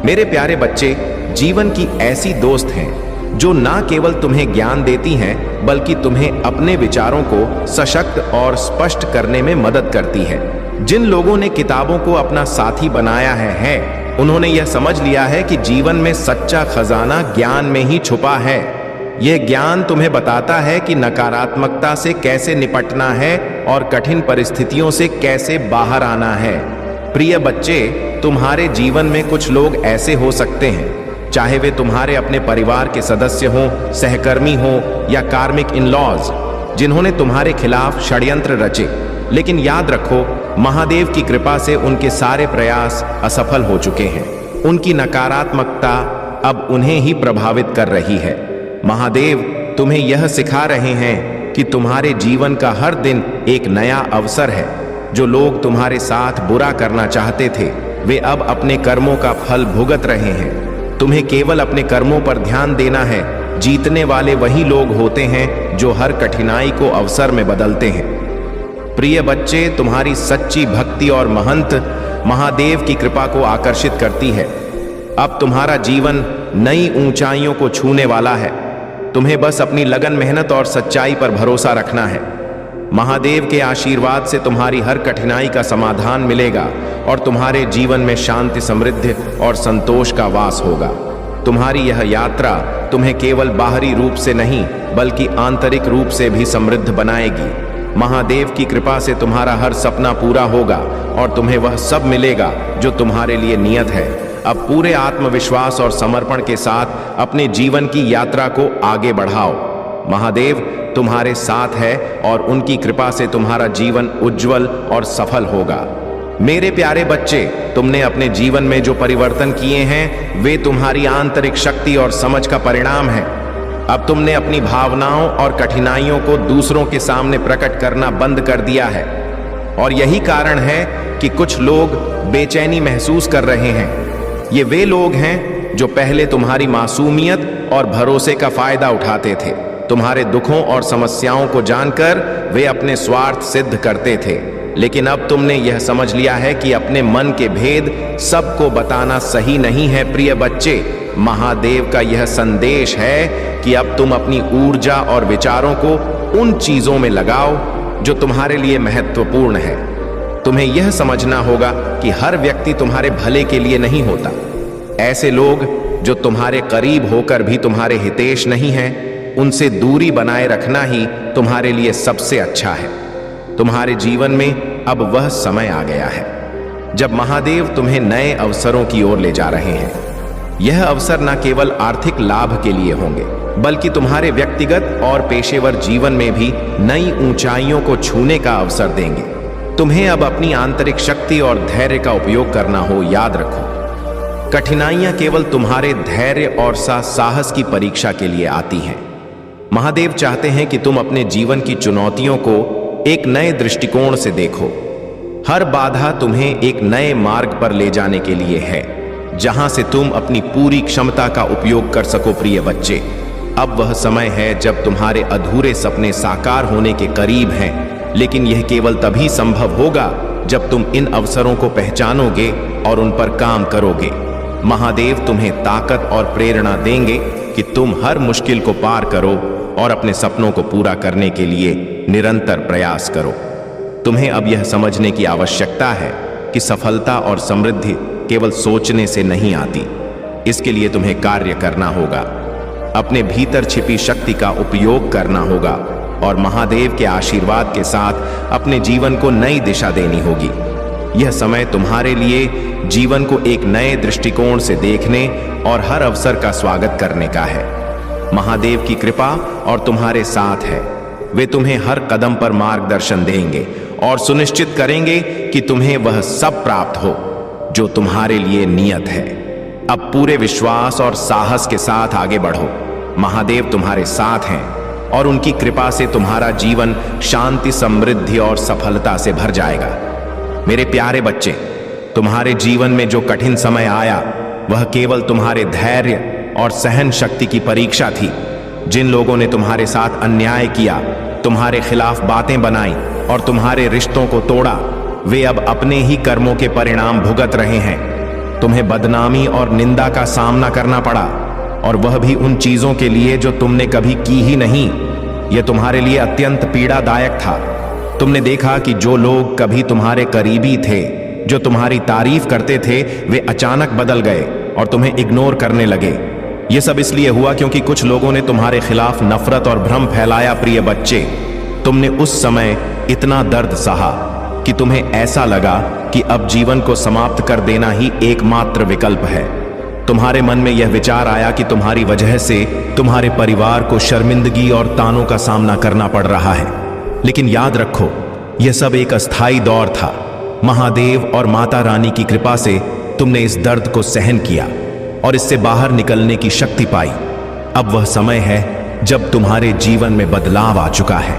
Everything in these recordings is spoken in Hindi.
मेरे प्यारे बच्चे, जीवन की ऐसी दोस्त हैं जो ना केवल तुम्हें ज्ञान देती हैं बल्कि तुम्हें अपने विचारों को सशक्त और स्पष्ट करने में मदद करती है। जिन लोगों ने किताबों को अपना साथी बनाया है उन्होंने यह समझ लिया है कि जीवन में सच्चा खजाना ज्ञान में ही छुपा है। यह ज्ञान तुम्हें बताता है कि नकारात्मकता से कैसे निपटना है और कठिन परिस्थितियों से कैसे बाहर आना है। प्रिय बच्चे, तुम्हारे जीवन में कुछ लोग ऐसे हो सकते हैं, चाहे वे तुम्हारे अपने परिवार के सदस्य हों, सहकर्मी हों या कार्मिक इन-लॉज, जिन्होंने तुम्हारे खिलाफ षड्यंत्र रचे। लेकिन याद रखो, महादेव की कृपा से उनके सारे प्रयास असफल हो चुके हैं। उनकी नकारात्मकता अब उन्हें ही प्रभावित कर रही है। महादेव तुम्हें यह सिखा रहे हैं कि तुम्हारे जीवन का हर दिन एक नया अवसर है। जो लोग तुम्हारे साथ बुरा करना चाहते थे, वे अब अपने कर्मों का फल भुगत रहे हैं। तुम्हें केवल अपने कर्मों पर ध्यान देना है। जीतने वाले वही लोग होते हैं जो हर कठिनाई को अवसर में बदलते हैं। प्रिय बच्चे, तुम्हारी सच्ची भक्ति और महंत महादेव की कृपा को आकर्षित करती है। अब तुम्हारा जीवन नई ऊंचाइयों को छूने वाला है। तुम्हें बस अपनी लगन, मेहनत और सच्चाई पर भरोसा रखना है। महादेव के आशीर्वाद से तुम्हारी हर कठिनाई का समाधान मिलेगा और तुम्हारे जीवन में शांति, समृद्धि और संतोष का वास होगा। तुम्हारी यह यात्रा तुम्हें केवल बाहरी रूप से नहीं बल्कि आंतरिक रूप से भी समृद्ध बनाएगी। महादेव की कृपा से तुम्हारा हर सपना पूरा होगा और तुम्हें वह सब मिलेगा जो तुम्हारे लिए नियत है। अब पूरे आत्मविश्वास और समर्पण के साथ अपने जीवन की यात्रा को आगे बढ़ाओ। महादेव तुम्हारे साथ है और उनकी कृपा से तुम्हारा जीवन उज्जवल और सफल होगा। मेरे प्यारे बच्चे, तुमने अपने जीवन में जो परिवर्तन किए हैं वे तुम्हारी आंतरिक शक्ति और समझ का परिणाम है। अब तुमने अपनी भावनाओं और कठिनाइयों को दूसरों के सामने प्रकट करना बंद कर दिया है और यही कारण है कि कुछ लोग बेचैनी महसूस कर रहे हैं। ये वे लोग हैं जो पहले तुम्हारी मासूमियत और भरोसे का फायदा उठाते थे। तुम्हारे दुखों और समस्याओं को जानकर वे अपने स्वार्थ सिद्ध करते थे, लेकिन अब तुमने यह समझ लिया है कि अपने मन के भेद सबको बताना सही नहीं है। प्रिय बच्चे, महादेव का यह संदेश है कि अब तुम अपनी ऊर्जा और विचारों को उन चीजों में लगाओ जो तुम्हारे लिए महत्वपूर्ण है। तुम्हें यह समझना होगा कि हर व्यक्ति तुम्हारे भले के लिए नहीं होता। ऐसे लोग जो तुम्हारे करीब होकर भी तुम्हारे हितैषी नहीं हैं, उनसे दूरी बनाए रखना ही तुम्हारे लिए सबसे अच्छा है। तुम्हारे जीवन में अब वह समय आ गया है जब महादेव तुम्हें नए अवसरों की ओर ले जा रहे हैं। यह अवसर न केवल आर्थिक लाभ के लिए होंगे बल्कि तुम्हारे व्यक्तिगत और पेशेवर जीवन में भी नई ऊंचाइयों को छूने का अवसर देंगे। तुम्हें अब अपनी आंतरिक शक्ति और धैर्य का उपयोग करना हो। याद रखो, कठिनाइयां केवल तुम्हारे धैर्य और साहस की परीक्षा के लिए आती हैं। महादेव चाहते हैं कि तुम अपने जीवन की चुनौतियों को एक नए दृष्टिकोण से देखो। हर बाधा तुम्हें एक नए मार्ग पर ले जाने के लिए है, जहां से तुम अपनी पूरी क्षमता का उपयोग कर सको। प्रिय बच्चे, अब वह समय है जब तुम्हारे अधूरे सपने साकार होने के करीब हैं, लेकिन यह केवल तभी संभव होगा जब तुम इन अवसरों को पहचानोगे और उन पर काम करोगे। महादेव तुम्हें ताकत और प्रेरणा देंगे कि तुम हर मुश्किल को पार करो और अपने सपनों को पूरा करने के लिए निरंतर प्रयास करो। तुम्हें अब यह समझने की आवश्यकता है कि सफलता और समृद्धि केवल सोचने से नहीं आती। इसके लिए तुम्हें कार्य करना होगा, अपने भीतर छिपी शक्ति का उपयोग करना होगा और महादेव के आशीर्वाद के साथ अपने जीवन को नई दिशा देनी होगी। यह समय तुम्हारे लिए जीवन को एक नए दृष्टिकोण से देखने और हर अवसर का स्वागत करने का है। महादेव की कृपा और तुम्हारे साथ है। वे तुम्हें हर कदम पर मार्गदर्शन देंगे और सुनिश्चित करेंगे कि तुम्हें वह सब प्राप्त हो जो तुम्हारे लिए नियत है। अब पूरे विश्वास और साहस के साथ आगे बढ़ो। महादेव तुम्हारे साथ हैं और उनकी कृपा से तुम्हारा जीवन शांति, समृद्धि और सफलता से भर जाएगा। मेरे प्यारे बच्चे, तुम्हारे जीवन में जो कठिन समय आया वह केवल तुम्हारे धैर्य और सहन शक्ति की परीक्षा थी। जिन लोगों ने तुम्हारे साथ अन्याय किया, तुम्हारे खिलाफ बातें बनाई और तुम्हारे रिश्तों को तोड़ा, वे अब अपने ही कर्मों के परिणाम भुगत रहे हैं। तुम्हें बदनामी और निंदा का सामना करना पड़ा, और वह भी उन चीजों के लिए जो तुमने कभी की ही नहीं। यह तुम्हारे लिए अत्यंत पीड़ादायक था। तुमने देखा कि जो लोग कभी तुम्हारे करीबी थे, जो तुम्हारी तारीफ करते थे, वे अचानक बदल गए और तुम्हें इग्नोर करने लगे। यह सब इसलिए हुआ क्योंकि कुछ लोगों ने तुम्हारे खिलाफ नफरत और भ्रम फैलाया। प्रिय बच्चे, तुमने उस समय इतना दर्द सहा कि तुम्हें ऐसा लगा कि अब जीवन को समाप्त कर देना ही एकमात्र विकल्प है। तुम्हारे मन में यह विचार आया कि तुम्हारी वजह से तुम्हारे परिवार को शर्मिंदगी और तानों का सामना करना पड़ रहा है। लेकिन याद रखो, यह सब एक अस्थायी दौर था। महादेव और माता रानी की कृपा से तुमने इस दर्द को सहन किया और इससे बाहर निकलने की शक्ति पाई। अब वह समय है जब तुम्हारे जीवन में बदलाव आ चुका है।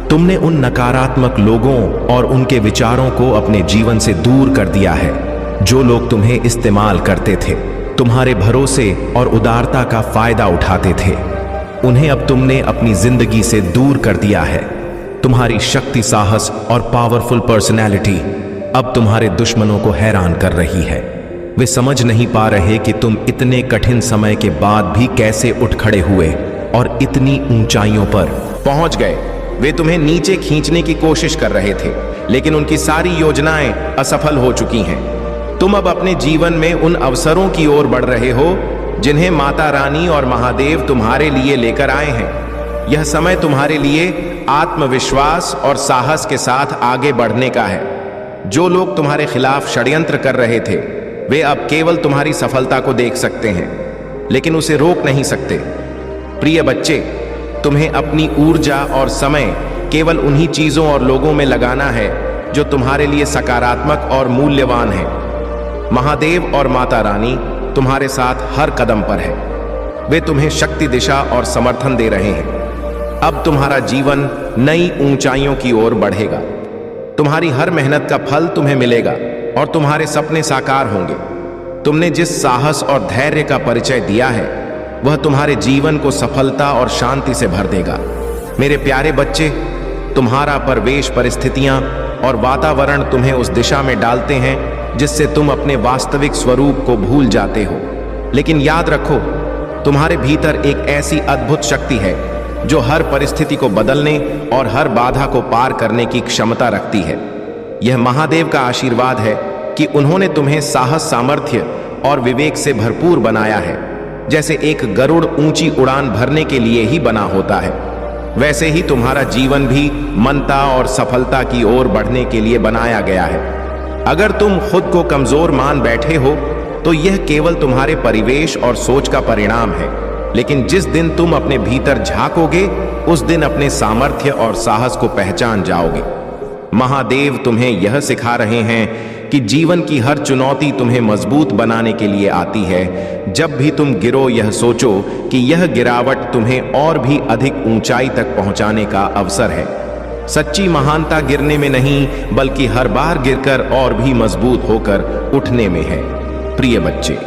तुमने उन नकारात्मक लोगों और उनके विचारों को अपने जीवन से दूर कर दिया है, जो लोग तुम्हें इस्तेमाल करते थे, तुम्हारे भरोसे और उदारता का फायदा उठाते थे। उन्हें अब तुमने अपनी जिंदगी से दूर कर दिया है। तुम्हारी शक्ति, साहस और पावरफुल पर्सनैलिटी अब तुम्हारे दुश्मनों को हैरान कर रही है। वे समझ नहीं पा रहे कि तुम इतने कठिन समय के बाद भी कैसे उठ खड़े हुए और इतनी ऊंचाइयों पर पहुंच गए। वे तुम्हें नीचे खींचने की कोशिश कर रहे थे, लेकिन उनकी सारी योजनाएं असफल हो चुकी हैं। तुम अब अपने जीवन में उन अवसरों की ओर बढ़ रहे हो जिन्हें माता रानी और महादेव तुम्हारे लिए लेकर आए हैं। यह समय तुम्हारे लिए आत्मविश्वास और साहस के साथ आगे बढ़ने का है। जो लोग तुम्हारे खिलाफ षड्यंत्र कर रहे थे, वे अब केवल तुम्हारी सफलता को देख सकते हैं, लेकिन उसे रोक नहीं सकते। प्रिय बच्चे, तुम्हें अपनी ऊर्जा और समय केवल उन्हीं चीजों और लोगों में लगाना है जो तुम्हारे लिए सकारात्मक और मूल्यवान है। महादेव और माता रानी तुम्हारे साथ हर कदम पर है। वे तुम्हें शक्ति, दिशा और समर्थन दे रहे हैं। अब तुम्हारा जीवन नई ऊंचाइयों की ओर बढ़ेगा। तुम्हारी हर मेहनत का फल तुम्हें मिलेगा और तुम्हारे सपने साकार होंगे। तुमने जिस साहस और धैर्य का परिचय दिया है, वह तुम्हारे जीवन को सफलता और शांति से भर देगा। मेरे प्यारे बच्चे, तुम्हारा परिवेश, परिस्थितियां और वातावरण तुम्हें उस दिशा में डालते हैं जिससे तुम अपने वास्तविक स्वरूप को भूल जाते हो। लेकिन याद रखो, तुम्हारे भीतर एक ऐसी अद्भुत शक्ति है जो हर परिस्थिति को बदलने और हर बाधा को पार करने की क्षमता रखती है। यह महादेव का आशीर्वाद है कि उन्होंने तुम्हें साहस, सामर्थ्य और विवेक से भरपूर बनाया है। जैसे एक गरुड़ ऊंची उड़ान भरने के लिए ही बना होता है, वैसे ही तुम्हारा जीवन भी मनता और सफलता की ओर बढ़ने के लिए बनाया गया है। अगर तुम खुद को कमजोर मान बैठे हो तो यह केवल तुम्हारे परिवेश और सोच का परिणाम है। लेकिन जिस दिन तुम अपने भीतर झांकोगे, उस दिन अपने सामर्थ्य और साहस को पहचान जाओगे। महादेव तुम्हें यह सिखा रहे हैं कि जीवन की हर चुनौती तुम्हें मजबूत बनाने के लिए आती है। जब भी तुम गिरो, यह सोचो कि यह गिरावट तुम्हें और भी अधिक ऊंचाई तक पहुंचाने का अवसर है। सच्ची महानता गिरने में नहीं, बल्कि हर बार गिरकर और भी मजबूत होकर उठने में है। प्रिय बच्चे,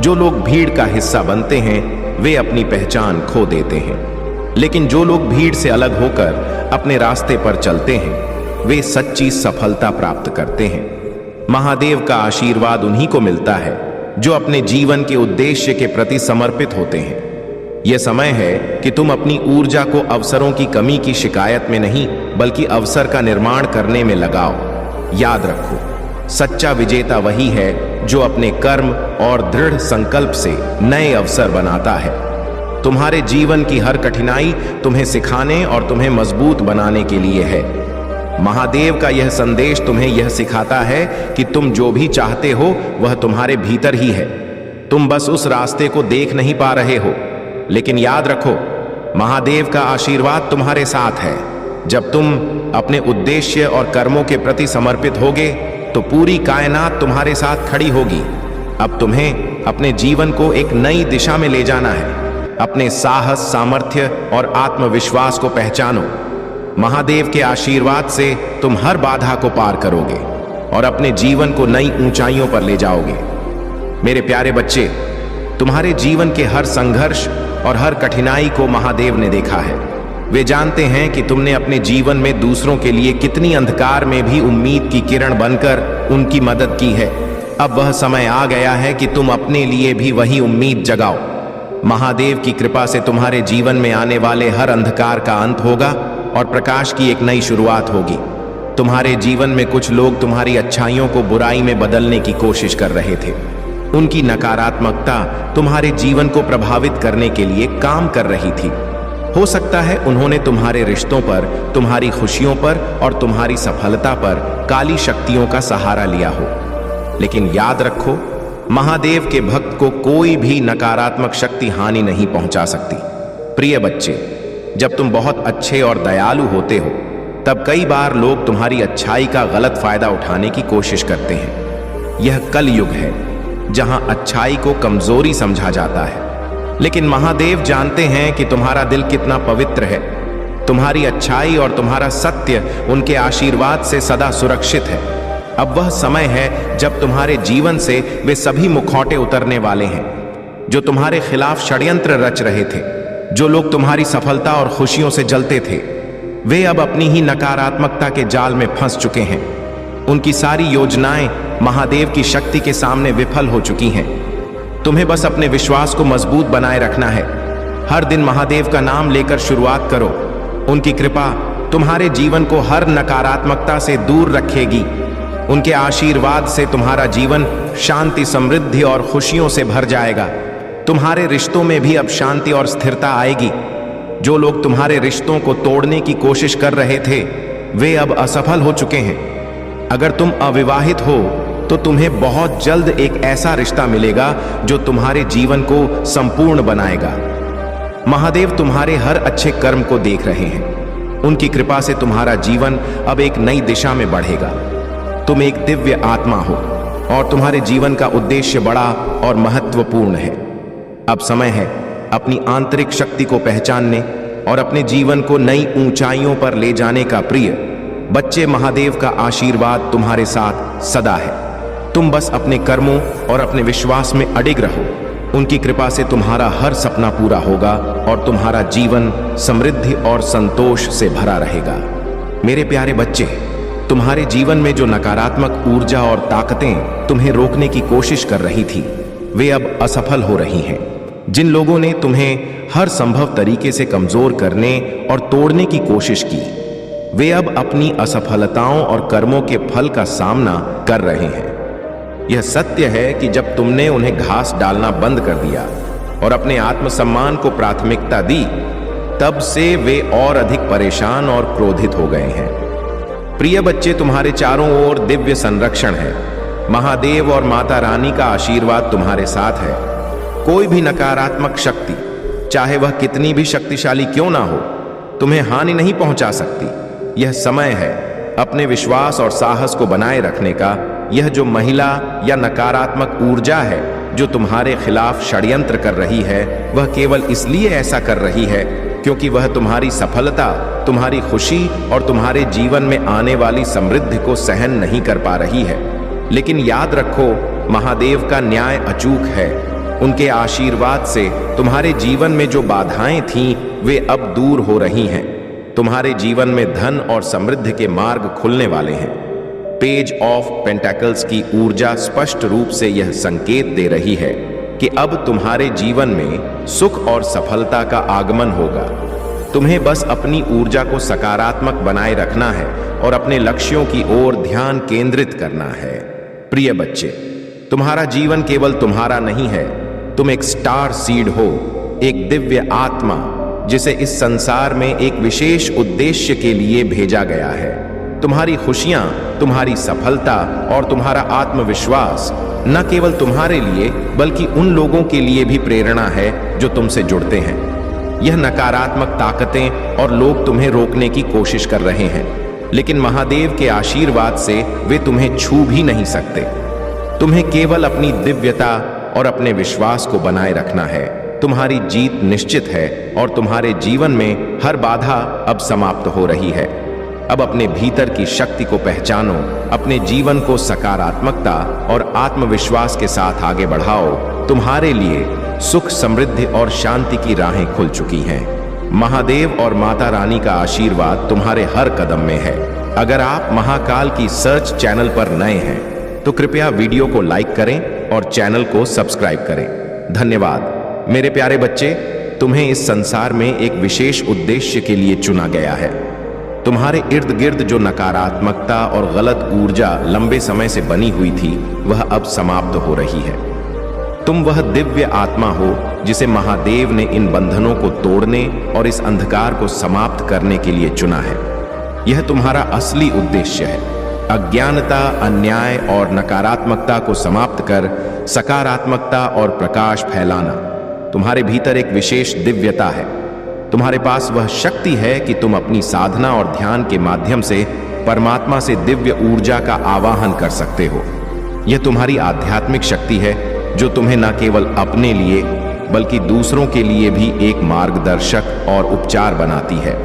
जो लोग भीड़ का हिस्सा बनते हैं, वे अपनी पहचान खो देते हैं। लेकिन जो लोग भीड़ से अलग होकर अपने रास्ते पर चलते हैं, वे सच्ची सफलता प्राप्त करते हैं। महादेव का आशीर्वाद उन्हीं को मिलता है जो अपने जीवन के उद्देश्य के प्रति समर्पित होते हैं। यह समय है कि तुम अपनी ऊर्जा को अवसरों की कमी की शिकायत में नहीं, बल्कि अवसर का निर्माण करने में लगाओ। याद रखो, सच्चा विजेता वही है जो अपने कर्म और दृढ़ संकल्प से नए अवसर बनाता है। तुम्हारे जीवन की हर कठिनाई तुम्हें सिखाने और तुम्हें मजबूत बनाने के लिए है। महादेव का यह संदेश तुम्हें यह सिखाता है कि तुम जो भी चाहते हो वह तुम्हारे भीतर ही है। तुम बस उस रास्ते को देख नहीं पा रहे हो। लेकिन याद रखो, महादेव का आशीर्वाद तुम्हारे साथ है। जब तुम अपने उद्देश्य और कर्मों के प्रति समर्पित होगे तो पूरी कायनात तुम्हारे साथ खड़ी होगी। अब तुम्हें अपने जीवन को एक नई दिशा में ले जाना है। अपने साहस, सामर्थ्य और आत्मविश्वास को पहचानो। महादेव के आशीर्वाद से तुम हर बाधा को पार करोगे और अपने जीवन को नई ऊंचाइयों पर ले जाओगे। मेरे प्यारे बच्चे, तुम्हारे जीवन के हर संघर्ष और हर कठिनाई को महादेव ने देखा है। वे जानते हैं कि तुमने अपने जीवन में दूसरों के लिए कितनी अंधकार में भी उम्मीद की किरण बनकर उनकी मदद की है। अब वह समय आ गया है कि तुम अपने लिए भी वही उम्मीद जगाओ। महादेव की कृपा से तुम्हारे जीवन में आने वाले हर अंधकार का अंत होगा और प्रकाश की एक नई शुरुआत होगी। तुम्हारे जीवन में कुछ लोग तुम्हारी अच्छाइयों को बुराई में बदलने की कोशिश कर रहे थे। उनकी नकारात्मकता तुम्हारे जीवन को प्रभावित करने के लिए काम कर रही थी। हो सकता है उन्होंने तुम्हारे रिश्तों पर, तुम्हारी खुशियों पर और तुम्हारी सफलता पर काली शक्तियों का सहारा लिया हो। लेकिन याद रखो, महादेव के भक्त को कोई भी नकारात्मक शक्ति हानि नहीं पहुंचा सकती। प्रिय बच्चे, जब तुम बहुत अच्छे और दयालु होते हो तब कई बार लोग तुम्हारी अच्छाई का गलत फायदा उठाने की कोशिश करते हैं। यह कलयुग है जहां अच्छाई को कमजोरी समझा जाता है, लेकिन महादेव जानते हैं कि तुम्हारा दिल कितना पवित्र है। तुम्हारी अच्छाई और तुम्हारा सत्य उनके आशीर्वाद से सदा सुरक्षित है। अब वह समय है जब तुम्हारे जीवन से वे सभी मुखौटे उतरने वाले हैं जो तुम्हारे खिलाफ षड्यंत्र रच रहे थे। जो लोग तुम्हारी सफलता और खुशियों से जलते थे, वे अब अपनी ही नकारात्मकता के जाल में फंस चुके हैं। उनकी सारी योजनाएं महादेव की शक्ति के सामने विफल हो चुकी हैं। तुम्हें बस अपने विश्वास को मजबूत बनाए रखना है। हर दिन महादेव का नाम लेकर शुरुआत करो। उनकी कृपा तुम्हारे जीवन को हर नकारात्मकता से दूर रखेगी। उनके आशीर्वाद से तुम्हारा जीवन शांति, समृद्धि और खुशियों से भर जाएगा। तुम्हारे रिश्तों में भी अब शांति और स्थिरता आएगी। जो लोग तुम्हारे रिश्तों को तोड़ने की कोशिश कर रहे थे, वे अब असफल हो चुके हैं। अगर तुम अविवाहित हो तो तुम्हें बहुत जल्द एक ऐसा रिश्ता मिलेगा जो तुम्हारे जीवन को संपूर्ण बनाएगा। महादेव तुम्हारे हर अच्छे कर्म को देख रहे हैं। उनकी कृपा से तुम्हारा जीवन अब एक नई दिशा में बढ़ेगा। तुम एक दिव्य आत्मा हो और तुम्हारे जीवन का उद्देश्य बड़ा और महत्वपूर्ण है। अब समय है अपनी आंतरिक शक्ति को पहचानने और अपने जीवन को नई ऊंचाइयों पर ले जाने का। प्रिय बच्चे, महादेव का आशीर्वाद तुम्हारे साथ सदा है। तुम बस अपने कर्मों और अपने विश्वास में अडिग रहो। उनकी कृपा से तुम्हारा हर सपना पूरा होगा और तुम्हारा जीवन समृद्धि और संतोष से भरा रहेगा। मेरे प्यारे बच्चे, तुम्हारे जीवन में जो नकारात्मक ऊर्जा और ताकतें तुम्हें रोकने की कोशिश कर रही थी, वे अब असफल हो रही हैं। जिन लोगों ने तुम्हें हर संभव तरीके से कमजोर करने और तोड़ने की कोशिश की, वे अब अपनी असफलताओं और कर्मों के फल का सामना कर रहे हैं। यह सत्य है कि जब तुमने उन्हें घास डालना बंद कर दिया और अपने आत्मसम्मान को प्राथमिकता दी, तब से वे और अधिक परेशान और क्रोधित हो गए हैं। प्रिय बच्चे, तुम्हारे चारों ओर दिव्य संरक्षण है। महादेव और माता रानी का आशीर्वाद तुम्हारे साथ है। कोई भी नकारात्मक शक्ति, चाहे वह कितनी भी शक्तिशाली क्यों ना हो, तुम्हें हानि नहीं पहुंचा सकती। यह समय है अपने विश्वास और साहस को बनाए रखने का। यह जो महिला या नकारात्मक ऊर्जा है जो तुम्हारे खिलाफ षड्यंत्र कर रही है, वह केवल इसलिए ऐसा कर रही है क्योंकि वह तुम्हारी सफलता, तुम्हारी खुशी और तुम्हारे जीवन में आने वाली समृद्धि को सहन नहीं कर पा रही है। लेकिन याद रखो, महादेव का न्याय अचूक है। उनके आशीर्वाद से तुम्हारे जीवन में जो बाधाएं थीं, वे अब दूर हो रही हैं। तुम्हारे जीवन में धन और समृद्धि के मार्ग खुलने वाले हैं। पेज ऑफ पेंटाकल्स की ऊर्जा स्पष्ट रूप से यह संकेत दे रही है कि अब तुम्हारे जीवन में सुख और सफलता का आगमन होगा। तुम्हें बस अपनी ऊर्जा को सकारात्मक बनाए रखना है और अपने लक्ष्यों की ओर ध्यान केंद्रित करना है। प्रिय बच्चे, तुम्हारा जीवन केवल तुम्हारा नहीं है। तुम एक स्टार सीड हो, एक दिव्य आत्मा जिसे इस संसार में एक विशेष उद्देश्य के लिए भेजा गया है। तुम्हारी खुशियां, तुम्हारी सफलता और तुम्हारा आत्मविश्वास न केवल तुम्हारे लिए बल्कि उन लोगों के लिए भी प्रेरणा है जो तुमसे जुड़ते हैं। यह नकारात्मक ताकतें और लोग तुम्हें रोकने की कोशिश कर रहे हैं, लेकिन महादेव के आशीर्वाद से वे तुम्हें छू भी नहीं सकते। तुम्हें केवल अपनी दिव्यता और अपने विश्वास को बनाए रखना है। तुम्हारी जीत निश्चित है और तुम्हारे जीवन में हर बाधा अब समाप्त हो रही है। अब अपने भीतर की शक्ति को पहचानो, अपने जीवन को सकारात्मकता और आत्मविश्वास के साथ आगे बढ़ाओ। तुम्हारे लिए सुख, समृद्धि और शांति की राहें खुल चुकी हैं। महादेव और माता रानी का आशीर्वाद तुम्हारे हर कदम में है। अगर आप महाकाल की सर्च चैनल पर नए हैं तो कृपया वीडियो को लाइक करें और चैनल को सब्सक्राइब करें। धन्यवाद। मेरे प्यारे बच्चे, तुम्हें इस संसार में एक विशेष उद्देश्य के लिए चुना गया है। तुम्हारे इर्द गिर्द जो नकारात्मकता और गलत ऊर्जा लंबे समय से बनी हुई थी, वह अब समाप्त हो रही है। तुम वह दिव्य आत्मा हो जिसे महादेव ने इन बंधनों को तोड़ने और इस अंधकार को समाप्त करने के लिए चुना है। यह तुम्हारा असली उद्देश्य है। अज्ञानता, अन्याय और नकारात्मकता को समाप्त कर सकारात्मकता और प्रकाश फैलाना तुम्हारे भीतर एक विशेष दिव्यता है। तुम्हारे पास वह शक्ति है कि तुम अपनी साधना और ध्यान के माध्यम से परमात्मा से दिव्य ऊर्जा का आवाहन कर सकते हो। यह तुम्हारी आध्यात्मिक शक्ति है जो तुम्हें न केवल अपने लिए बल्कि दूसरों के लिए भी एक मार्गदर्शक और उपचार बनाती है।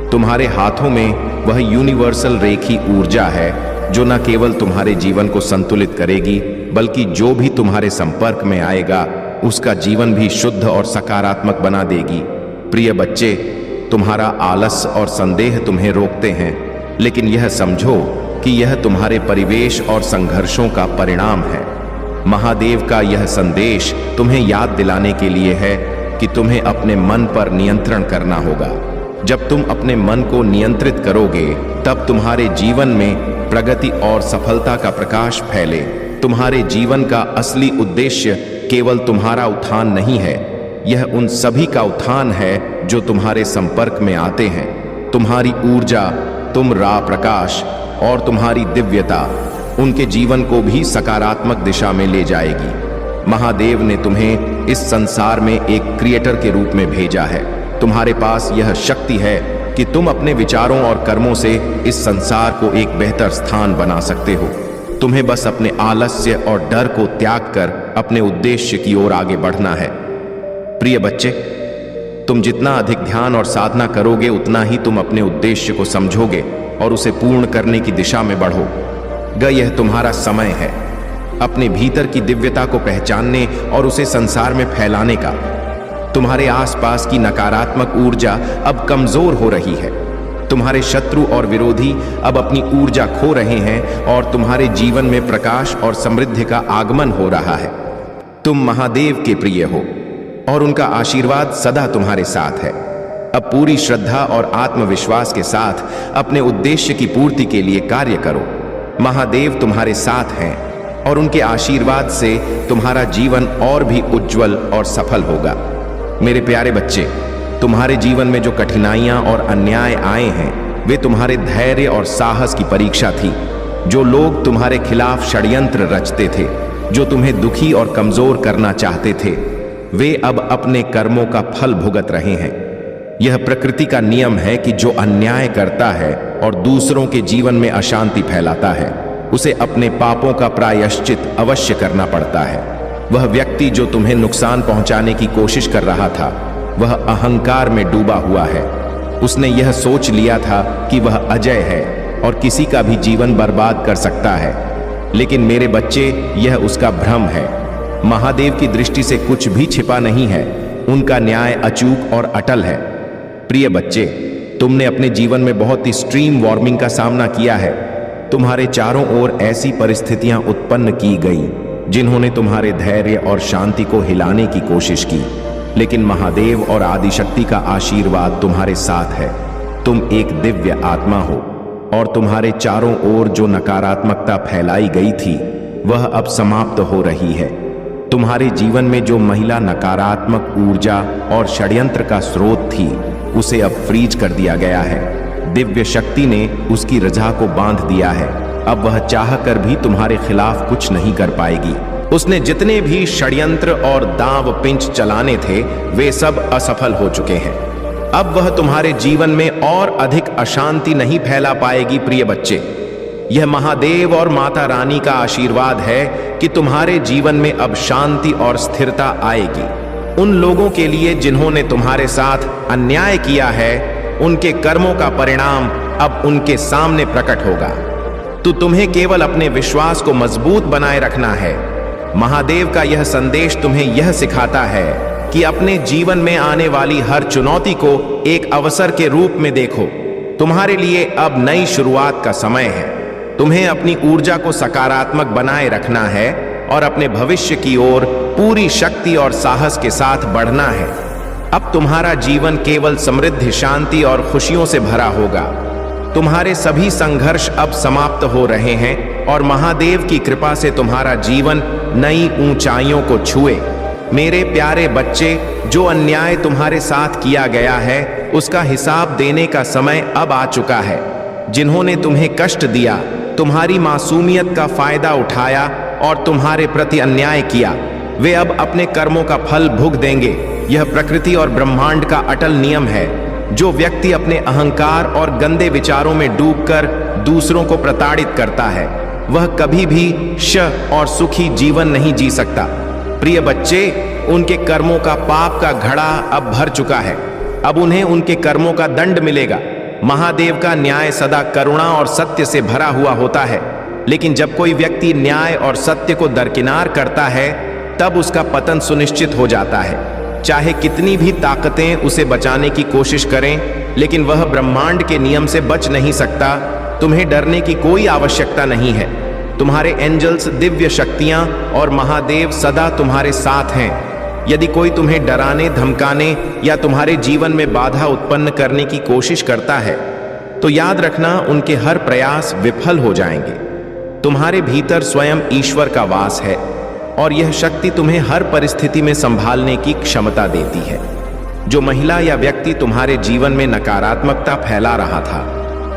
तुम्हारे हाथों में वह यूनिवर्सल रेखी ऊर्जा है जो न केवल तुम्हारे जीवन को संतुलित करेगी बल्कि जो भी तुम्हारे संपर्क में आएगा उसका जीवन भी शुद्ध और सकारात्मक बना देगी। प्रिय बच्चे, तुम्हारा आलस और संदेह तुम्हें रोकते हैं, लेकिन यह समझो कि यह तुम्हारे परिवेश और संघर्षों का परिणाम है। महादेव का यह संदेश तुम्हें याद दिलाने के लिए है कि तुम्हें अपने मन पर नियंत्रण करना होगा। जब तुम अपने मन को नियंत्रित करोगे, तब तुम्हारे जीवन में प्रगति और सफलता का प्रकाश फैले। तुम्हारे जीवन का असली उद्देश्य केवल तुम्हारा उत्थान नहीं है, यह उन सभी का उत्थान है जो तुम्हारे संपर्क में आते हैं। तुम्हारी ऊर्जा, तुम राह प्रकाश और तुम्हारी दिव्यता उनके जीवन को भी सकारात्मक दिशा में ले जाएगी। महादेव ने तुम्हें इस संसार में एक क्रिएटर के रूप में भेजा है। तुम्हारे पास यह शक्ति है कि तुम अपने विचारों और कर्मों से इस संसार को एक बेहतर स्थान बना सकते हो। तुम्हें बस अपने आलस्य और डर को त्याग कर अपने उद्देश्य की ओर आगे बढ़ना है। प्रिय बच्चे, तुम जितना अधिक ध्यान और साधना करोगे, उतना ही तुम अपने उद्देश्य को समझोगे और उसे पूर्ण करने की दिशा में बढ़ोगे। यह तुम्हारा समय है अपने भीतर की दिव्यता को पहचानने और उसे संसार में फैलाने का। तुम्हारे आसपास की नकारात्मक ऊर्जा अब कमजोर हो रही है। तुम्हारे शत्रु और विरोधी अब अपनी ऊर्जा खो रहे हैं और तुम्हारे जीवन में प्रकाश और समृद्धि का आगमन हो रहा है। तुम महादेव के प्रिय हो और उनका आशीर्वाद सदा तुम्हारे साथ है। अब पूरी श्रद्धा और आत्मविश्वास के साथ अपने उद्देश्य की पूर्ति के लिए कार्य करो। महादेव तुम्हारे साथ हैं और उनके आशीर्वाद से तुम्हारा जीवन और भी उज्जवल और सफल होगा। मेरे प्यारे बच्चे, तुम्हारे जीवन में जो कठिनाइयां और अन्याय आए हैं, वे तुम्हारे धैर्य और साहस की परीक्षा थी। जो लोग तुम्हारे खिलाफ षड्यंत्र रचते थे, जो तुम्हें दुखी और कमजोर करना चाहते थे, वे अब अपने कर्मों का फल भुगत रहे हैं। यह प्रकृति का नियम है कि जो अन्याय करता है और दूसरों के जीवन में अशांति फैलाता है, उसे अपने पापों का प्रायश्चित अवश्य करना पड़ता है। वह व्यक्ति जो तुम्हें नुकसान पहुंचाने की कोशिश कर रहा था, वह अहंकार में डूबा हुआ है। उसने यह सोच लिया था कि वह अजय है और किसी का भी जीवन बर्बाद कर सकता है, लेकिन मेरे बच्चे, यह उसका भ्रम है। महादेव की दृष्टि से कुछ भी छिपा नहीं है। उनका न्याय अचूक और अटल है। प्रिय बच्चे, तुमने अपने जीवन में बहुत ही एक्सट्रीम वार्मिंग का सामना किया है। तुम्हारे चारों ओर ऐसी परिस्थितियां उत्पन्न की गई जिन्होंने तुम्हारे धैर्य और शांति को हिलाने की कोशिश की, लेकिन महादेव और आदिशक्ति का आशीर्वाद तुम्हारे साथ है। तुम एक दिव्य आत्मा हो और तुम्हारे चारों ओर जो नकारात्मकता फैलाई गई थी, वह अब समाप्त हो रही है। तुम्हारे जीवन में जो महिला नकारात्मक ऊर्जा और षड्यंत्र का स्रोत थी, उसे अब फ्रीज कर दिया गया है। दिव्य शक्ति ने उसकी रजा को बांध दिया है। अब वह चाहकर भी तुम्हारे खिलाफ कुछ नहीं कर पाएगी। उसने जितने भी षड्यंत्र और दांव पिंच चलाने थे, वे सब असफल हो चुके हैं। अब वह तुम्हारे जीवन में और अधिक अशांति नहीं फैला पाएगी। प्रिय बच्चे, यह महादेव और माता रानी का आशीर्वाद है कि तुम्हारे जीवन में अब शांति और स्थिरता आएगी। उन लोगों के लिए जिन्होंने तुम्हारे साथ अन्याय किया है, उनके कर्मों का परिणाम अब उनके सामने प्रकट होगा। तो तुम्हें केवल अपने विश्वास को मजबूत बनाए रखना है। महादेव का यह संदेश तुम्हें यह सिखाता है कि अपने जीवन में आने वाली हर चुनौती को एक अवसर के रूप में देखो। तुम्हारे लिए अब नई शुरुआत का समय है। तुम्हें अपनी ऊर्जा को सकारात्मक बनाए रखना है और अपने भविष्य की ओर पूरी शक्ति और साहस के साथ बढ़ना है। अब तुम्हारा जीवन केवल समृद्धि, शांति और खुशियों से भरा होगा। तुम्हारे सभी संघर्ष अब समाप्त हो रहे हैं और महादेव की कृपा से तुम्हारा जीवन नई ऊंचाइयों को छुए। मेरे प्यारे बच्चे, जो अन्याय तुम्हारे साथ किया गया है उसका हिसाब देने का समय अब आ चुका है। जिन्होंने तुम्हें कष्ट दिया, तुम्हारी मासूमियत का फायदा उठाया और तुम्हारे प्रति अन्याय किया, वे अब अपने कर्मों का फल भुग देंगे। यह प्रकृति और ब्रह्मांड का अटल नियम है। जो व्यक्ति अपने अहंकार और गंदे विचारों में डूबकर दूसरों को प्रताड़ित करता है, वह कभी भी और सुखी जीवन नहीं जी सकता। प्रिय बच्चे, उनके कर्मों का पाप का घड़ा अब भर चुका है। अब उन्हें उनके कर्मों का दंड मिलेगा। महादेव का न्याय सदा करुणा और सत्य से भरा हुआ होता है, लेकिन जब कोई व्यक्ति न्याय और सत्य को दरकिनार करता है तब उसका पतन सुनिश्चित हो जाता है। चाहे कितनी भी ताकतें उसे बचाने की कोशिश करें, लेकिन वह ब्रह्मांड के नियम से बच नहीं सकता। तुम्हें डरने की कोई आवश्यकता नहीं है। तुम्हारे एंजल्स, दिव्य शक्तियां और महादेव सदा तुम्हारे साथ हैं। यदि कोई तुम्हें डराने, धमकाने या तुम्हारे जीवन में बाधा उत्पन्न करने की कोशिश करता है तो याद रखना, उनके हर प्रयास विफल हो जाएंगे। तुम्हारे भीतर स्वयं ईश्वर का वास है और यह शक्ति तुम्हें हर परिस्थिति में संभालने की क्षमता देती है। जो महिला या व्यक्ति तुम्हारे जीवन में नकारात्मकता फैला रहा था,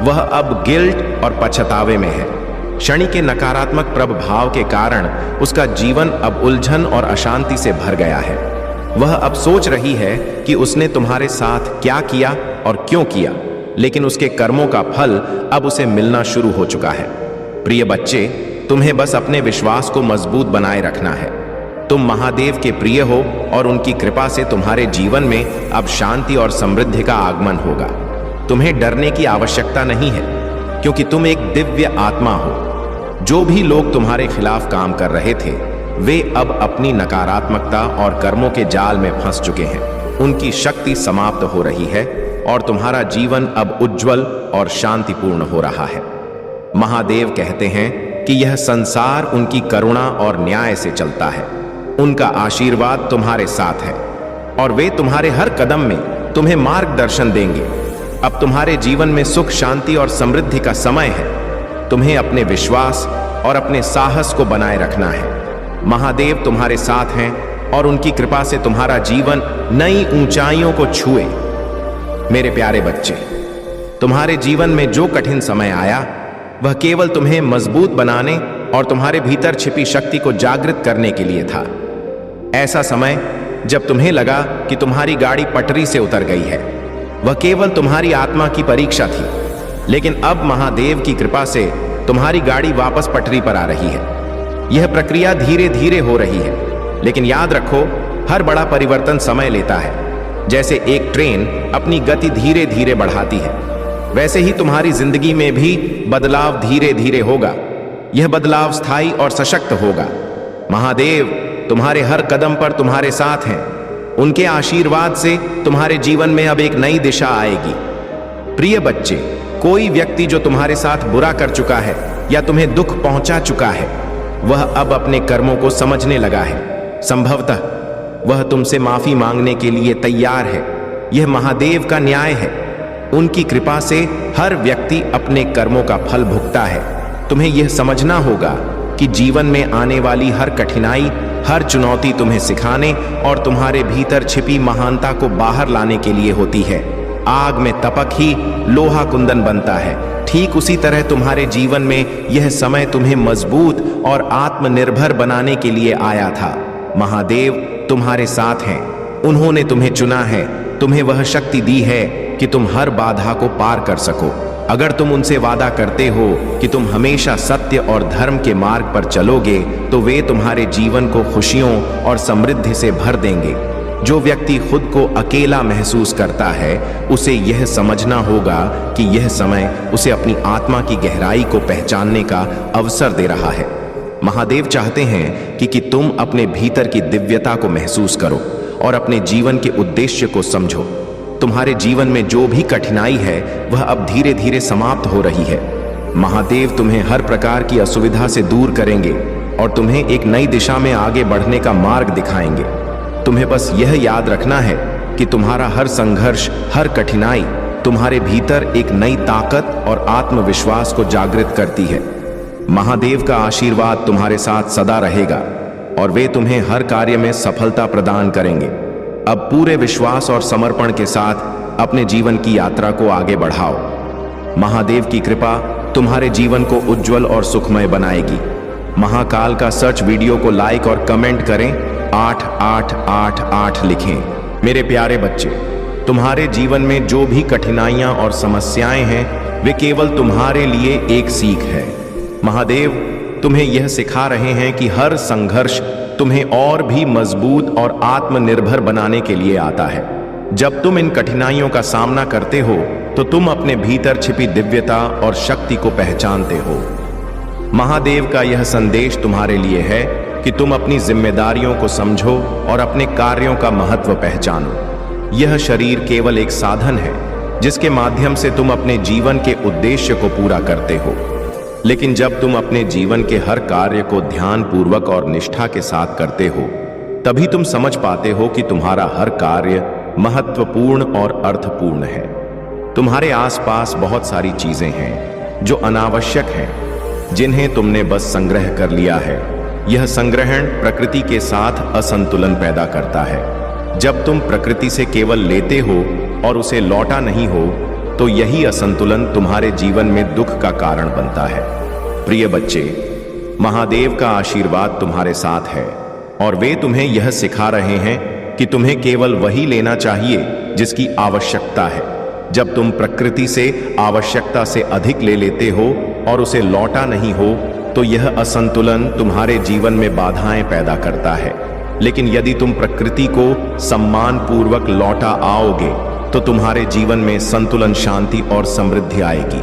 वह अब गिल्ट और पछतावे में है। शनि के नकारात्मक प्रभाव के कारण उसका जीवन अब उलझन और अशांति से भर गया है। वह अब सोच रही है कि उसने तुम्हारे साथ क्या किया और क्यों किया, लेकिन उसके कर्मों का फल अब उसे मिलना शुरू हो चुका है। प्रिय बच्चे, तुम्हें बस अपने विश्वास को मजबूत बनाए रखना है। तुम महादेव के प्रिय हो और उनकी कृपा से तुम्हारे जीवन में अब शांति और समृद्धि का आगमन होगा। तुम्हें डरने की आवश्यकता नहीं है, क्योंकि तुम एक दिव्य आत्मा हो। जो भी लोग तुम्हारे खिलाफ काम कर रहे थे, वे अब अपनी नकारात्मकता और कर्मों के जाल में फंस चुके हैं। उनकी शक्ति समाप्त हो रही है और तुम्हारा जीवन अब उज्जवल और शांतिपूर्ण हो रहा है। महादेव कहते हैं कि यह संसार उनकी करुणा और न्याय से चलता है। उनका आशीर्वाद तुम्हारे साथ है और वे तुम्हारे हर कदम में तुम्हें मार्गदर्शन देंगे। अब तुम्हारे जीवन में सुख, शांति और समृद्धि का समय है। तुम्हें अपने विश्वास और अपने साहस को बनाए रखना है। महादेव तुम्हारे साथ हैं और उनकी कृपा से तुम्हारा जीवन नई ऊंचाइयों को छुए। मेरे प्यारे बच्चे, तुम्हारे जीवन में जो कठिन समय आया, वह केवल तुम्हें मजबूत बनाने और तुम्हारे भीतर छिपी शक्ति को जागृत करने के लिए था। ऐसा समय जब तुम्हें लगा कि तुम्हारी गाड़ी पटरी से उतर गई है, वह केवल तुम्हारी आत्मा की परीक्षा थी। लेकिन अब महादेव की कृपा से तुम्हारी गाड़ी वापस पटरी पर आ रही है। यह प्रक्रिया धीरे धीरे हो रही है, लेकिन याद रखो, हर बड़ा परिवर्तन समय लेता है। जैसे एक ट्रेन अपनी गति धीरे धीरे बढ़ाती है, वैसे ही तुम्हारी जिंदगी में भी बदलाव धीरे धीरे होगा। यह बदलाव स्थायी और सशक्त होगा। महादेव तुम्हारे हर कदम पर तुम्हारे साथ हैं। उनके आशीर्वाद से तुम्हारे जीवन में अब एक नई दिशा आएगी। प्रिय बच्चे, कोई व्यक्ति जो तुम्हारे साथ बुरा कर चुका है या तुम्हें दुख पहुंचा चुका है, वह अब अपने कर्मों को समझने लगा है। संभवतः वह तुमसे माफी मांगने के लिए तैयार है। यह महादेव का न्याय है। उनकी कृपा से हर व्यक्ति अपने कर्मों का फल भुगता है। तुम्हें यह समझना होगा कि जीवन में आने वाली हर कठिनाई, हर चुनौती तुम्हें सिखाने और तुम्हारे भीतर छिपी महानता को बाहर लाने के लिए होती है। आग में तपक ही लोहा कुंदन बनता है। ठीक उसी तरह तुम्हारे जीवन में यह समय तुम्हें मजबूत और आत्मनिर्भर बनाने के लिए आया था। महादेव तुम्हारे साथ हैं। उन्होंने तुम्हें चुना है, तुम्हें वह शक्ति दी है कि तुम हर बाधा को पार कर सको। अगर तुम उनसे वादा करते हो कि तुम हमेशा सत्य और धर्म के मार्ग पर चलोगे, तो वे तुम्हारे जीवन को खुशियों और समृद्धि से भर देंगे। जो व्यक्ति खुद को अकेला महसूस करता है, उसे यह समझना होगा कि यह समय उसे अपनी आत्मा की गहराई को पहचानने का अवसर दे रहा है। महादेव चाहते हैं कि तुम अपने भीतर की दिव्यता को महसूस करो और अपने जीवन के उद्देश्य को समझो। तुम्हारे जीवन में जो भी कठिनाई है, वह अब धीरे धीरे समाप्त हो रही है। महादेव तुम्हें हर प्रकार की असुविधा से दूर करेंगे और तुम्हें एक नई दिशा में आगे बढ़ने का मार्ग दिखाएंगे। तुम्हें बस यह याद रखना है कि तुम्हारा हर संघर्ष, हर कठिनाई तुम्हारे भीतर एक नई ताकत और आत्मविश्वास को जागृत करती है। महादेव का आशीर्वाद तुम्हारे साथ सदा रहेगा और वे तुम्हें हर कार्य में सफलता प्रदान करेंगे। अब पूरे विश्वास और समर्पण के साथ अपने जीवन की यात्रा को आगे बढ़ाओ। महादेव की कृपा तुम्हारे जीवन को उज्जवल और सुखमय बनाएगी। महाकाल का सर्च वीडियो को लाइक और कमेंट करें, 8888 लिखें। मेरे प्यारे बच्चे, तुम्हारे जीवन में जो भी कठिनाइयां और समस्याएं हैं वे केवल तुम्हारे लिए एक सीख है। महादेव तुम्हें यह सिखा रहे हैं कि हर संघर्ष तुम्हें और भी मजबूत और आत्मनिर्भर बनाने के लिए आता है। जब तुम इन कठिनाइयों का सामना करते हो तो तुम अपने भीतर छिपी दिव्यता और शक्ति को पहचानते हो। महादेव का यह संदेश तुम्हारे लिए है कि तुम अपनी जिम्मेदारियों को समझो और अपने कार्यों का महत्व पहचानो। यह शरीर केवल एक साधन है जिसके माध्यम से तुम अपने जीवन के उद्देश्य को पूरा करते हो, लेकिन जब तुम अपने जीवन के हर कार्य को ध्यानपूर्वक और निष्ठा के साथ करते हो तभी तुम समझ पाते हो कि तुम्हारा हर कार्य महत्वपूर्ण और अर्थपूर्ण है। तुम्हारे आसपास बहुत सारी चीजें हैं जो अनावश्यक हैं, जिन्हें तुमने बस संग्रह कर लिया है। यह संग्रहण प्रकृति के साथ असंतुलन पैदा करता है। जब तुम प्रकृति से केवल लेते हो और उसे लौटा नहीं हो तो यही असंतुलन तुम्हारे जीवन में दुख का कारण बनता है। प्रिय बच्चे, महादेव का आशीर्वाद तुम्हारे साथ है और वे तुम्हें यह सिखा रहे हैं कि तुम्हें केवल वही लेना चाहिए जिसकी आवश्यकता है। जब तुम प्रकृति से आवश्यकता से अधिक ले लेते हो और उसे लौटा नहीं हो तो यह असंतुलन तुम्हारे जीवन में बाधाएं पैदा करता है। लेकिन यदि तुम प्रकृति को सम्मान पूर्वक लौटा आओगे तो तुम्हारे जीवन में संतुलन, शांति और समृद्धि आएगी।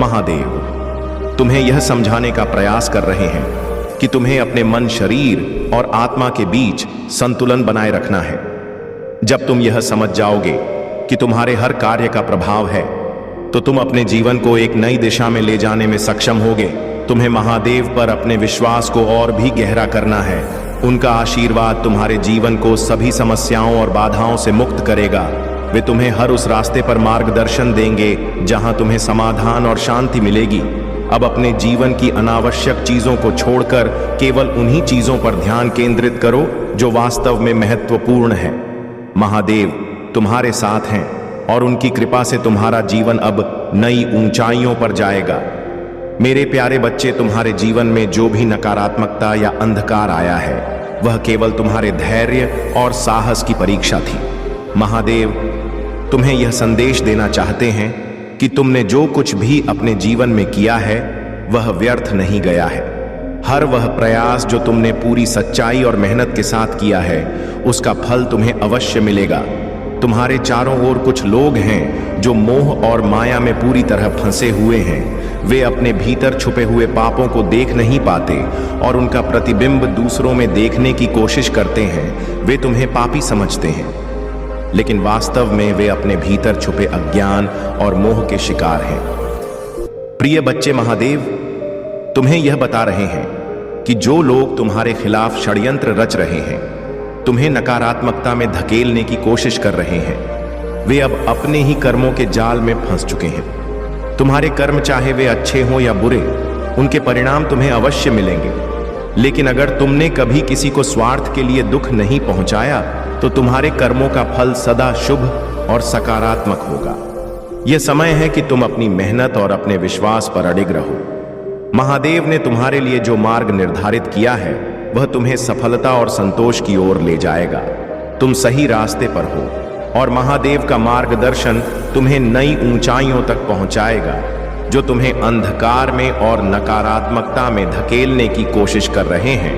महादेव तुम्हें यह समझाने का प्रयास कर रहे हैं कि तुम्हें अपने मन, शरीर और आत्मा के बीच संतुलन बनाए रखना है। जब तुम यह समझ जाओगे कि तुम्हारे हर कार्य का प्रभाव है तो तुम अपने जीवन को एक नई दिशा में ले जाने में सक्षम होगे। तुम्हें महादेव पर अपने विश्वास को और भी गहरा करना है। उनका आशीर्वाद तुम्हारे जीवन को सभी समस्याओं और बाधाओं से मुक्त करेगा। वे तुम्हें हर उस रास्ते पर मार्गदर्शन देंगे जहां तुम्हें समाधान और शांति मिलेगी। अब अपने जीवन की अनावश्यक चीजों को छोड़कर केवल उन्हीं चीजों पर ध्यान केंद्रित करो जो वास्तव में महत्वपूर्ण है। महादेव तुम्हारे साथ हैं और उनकी कृपा से तुम्हारा जीवन अब नई ऊंचाइयों पर जाएगा। मेरे प्यारे बच्चे, तुम्हारे जीवन में जो भी नकारात्मकता या अंधकार आया है वह केवल तुम्हारे धैर्य और साहस की परीक्षा थी। महादेव तुम्हें यह संदेश देना चाहते हैं कि तुमने जो कुछ भी अपने जीवन में किया है वह व्यर्थ नहीं गया है। हर वह प्रयास जो तुमने पूरी सच्चाई और मेहनत के साथ किया है उसका फल तुम्हें अवश्य मिलेगा। तुम्हारे चारों ओर कुछ लोग हैं जो मोह और माया में पूरी तरह फंसे हुए हैं। वे अपने भीतर छुपे हुए पापों को देख नहीं पाते और उनका प्रतिबिंब दूसरों में देखने की कोशिश करते हैं। वे तुम्हें पापी समझते हैं, लेकिन वास्तव में वे अपने भीतर छुपे अज्ञान और मोह के शिकार हैं। प्रिय बच्चे, महादेव तुम्हें यह बता रहे हैं कि जो लोग तुम्हारे खिलाफ षड्यंत्र रच रहे हैं, तुम्हें नकारात्मकता में धकेलने की कोशिश कर रहे हैं, वे अब अपने ही कर्मों के जाल में फंस चुके हैं। तुम्हारे कर्म चाहे वे अच्छे हों या बुरे, उनके परिणाम तुम्हें अवश्य मिलेंगे। लेकिन अगर तुमने कभी किसी को स्वार्थ के लिए दुख नहीं पहुंचाया तो तुम्हारे कर्मों का फल सदा शुभ और सकारात्मक होगा। यह समय है कि तुम अपनी मेहनत और अपने विश्वास पर अडिग रहो। महादेव ने तुम्हारे लिए जो मार्ग निर्धारित किया है वह तुम्हें सफलता और संतोष की ओर ले जाएगा। तुम सही रास्ते पर हो और महादेव का मार्गदर्शन तुम्हें नई ऊंचाइयों तक पहुंचाएगा। जो तुम्हें अंधकार में और नकारात्मकता में धकेलने की कोशिश कर रहे हैं,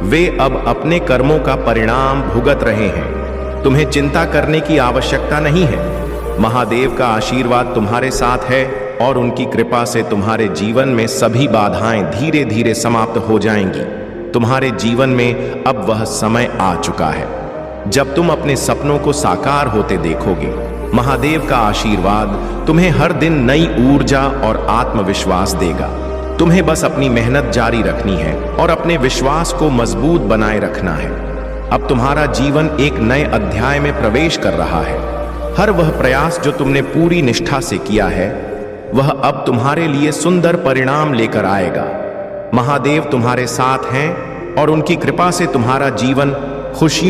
वे अब अपने कर्मों का परिणाम भुगत रहे हैं। तुम्हें चिंता करने की आवश्यकता नहीं है। महादेव का आशीर्वाद तुम्हारे साथ है और उनकी कृपा से तुम्हारे जीवन में सभी बाधाएं धीरे धीरे समाप्त हो जाएंगी। तुम्हारे जीवन में अब वह समय आ चुका है जब तुम अपने सपनों को साकार होते देखोगे। महादेव का आशीर्वाद तुम्हें हर दिन नई ऊर्जा और आत्मविश्वास देगा। तुम्हें बस अपनी मेहनत जारी रखनी है और अपने विश्वास को मजबूत बनाए रखना है। अब तुम्हारा जीवन एक नए अध्याय में प्रवेश कर रहा है। हर वह प्रयास जो तुमने पूरी निष्ठा से किया है, वह अब तुम्हारे लिए सुंदर परिणाम लेकर आएगा। महादेव तुम्हारे साथ हैं और उनकी कृपा से तुम्हारा जीवन खुशी